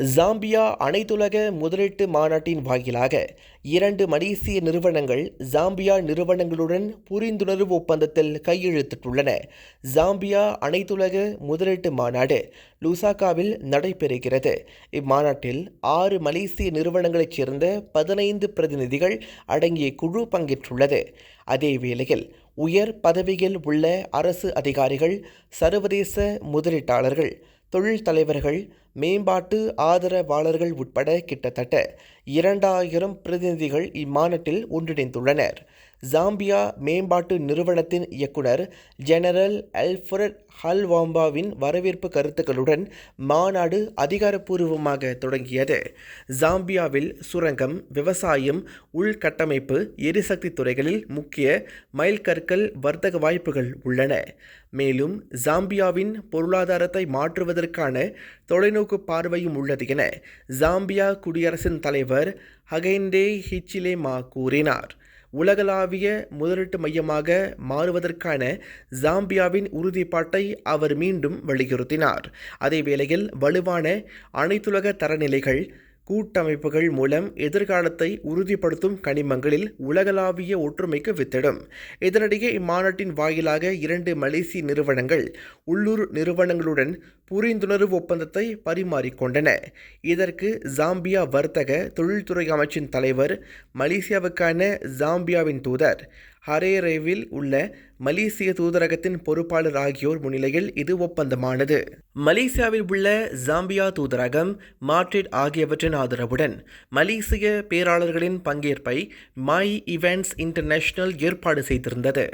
Zambia அனைத்துலக முதலீட்டு மாநாட்டின் வாயிலாக 2 மலேசிய நிறுவனங்கள் ஜாம்பியா நிறுவனங்களுடன் புரிந்துணர்வு ஒப்பந்தத்தில் கையெழுத்திட்டுள்ளன. ஜாம்பியா அனைத்துலக முதலீட்டு மாநாடு லுசாகாவில் நடைபெறுகிறது. இம்மாநாட்டில் 6 மலேசிய நிறுவனங்களைச் சேர்ந்த 15 பிரதிநிதிகள் அடங்கிய குழு பங்கேற்றுள்ளது. அதே வேளையில் உயர் பதவியில் உள்ள அரசு அதிகாரிகள், சர்வதேச முதலீட்டாளர்கள், தொழில் தலைவர்கள், மேம்பாட்டு ஆதரவாளர்கள் உட்பட கிட்டத்தட்ட 2000 பிரதிநிதிகள் இம்மாநாட்டில் ஒன்றிணைந்துள்ளனர். ஜாம்பியா மேம்பாட்டு நிறுவனத்தின் இயக்குனர் ஜெனரல் அல்ஃபிரட் ஹல்வாம்பாவின் வரவேற்பு கருத்துக்களுடன் மாநாடு அதிகாரப்பூர்வமாக தொடங்கியது. ஜாம்பியாவில் சுரங்கம், விவசாயம், உள்கட்டமைப்பு, எரிசக்தி துறைகளில் முக்கிய மைல்கற்கள் வர்த்தக வாய்ப்புகள் உள்ளன. மேலும் ஜாம்பியாவின் பொருளாதாரத்தை மாற்றுவதற்கான தொலைநோக்கு பார்வையும் உள்ளது என ஜாம்பியா குடியரசின் தலைவர் ஹகெண்டே ஹிச்சிலேமா கூறினார். உலகளாவிய முதலீட்டு மையமாக மாறுவதற்கான ஜாம்பியாவின் உறுதிப்பாட்டை அவர் மீண்டும் வலியுறுத்தினார். அதேவேளையில் வலுவான அனைத்துலக தரநிலைகள் கூட்டமைப்புகள் மூலம் எதிர்காலத்தை உறுதிப்படுத்தும் கனிமங்களில் உலகளாவிய ஒற்றுமைக்கு வித்திடும். இதனிடையே இம்மாநாட்டின் வாயிலாக 2 மலேசிய நிறுவனங்கள் உள்ளூர் நிறுவனங்களுடன் புரிந்துணர்வு ஒப்பந்தத்தை பரிமாறிக்கொண்டன. இதற்கு ஜாம்பியா வர்த்தக தொழில்துறை அமைச்சின் தலைவர், மலேசியாவுக்கான ஜாம்பியாவின் தூதர், ஹரேரேவில் உள்ள மலேசிய தூதரகத்தின் பொறுப்பாளர் ஆகியோர் முன்னிலையில் இது ஒப்பந்தமானது. மலேசியாவில் உள்ள ஜாம்பியா தூதரகம், மாட்ரிட் ஆகியவற்றின் ஆதரவுடன் மலேசிய பேராளர்களின் பங்கேற்பை மை ஈவென்ட்ஸ் இன்டர்நேஷனல் ஏற்பாடு செய்திருந்தது.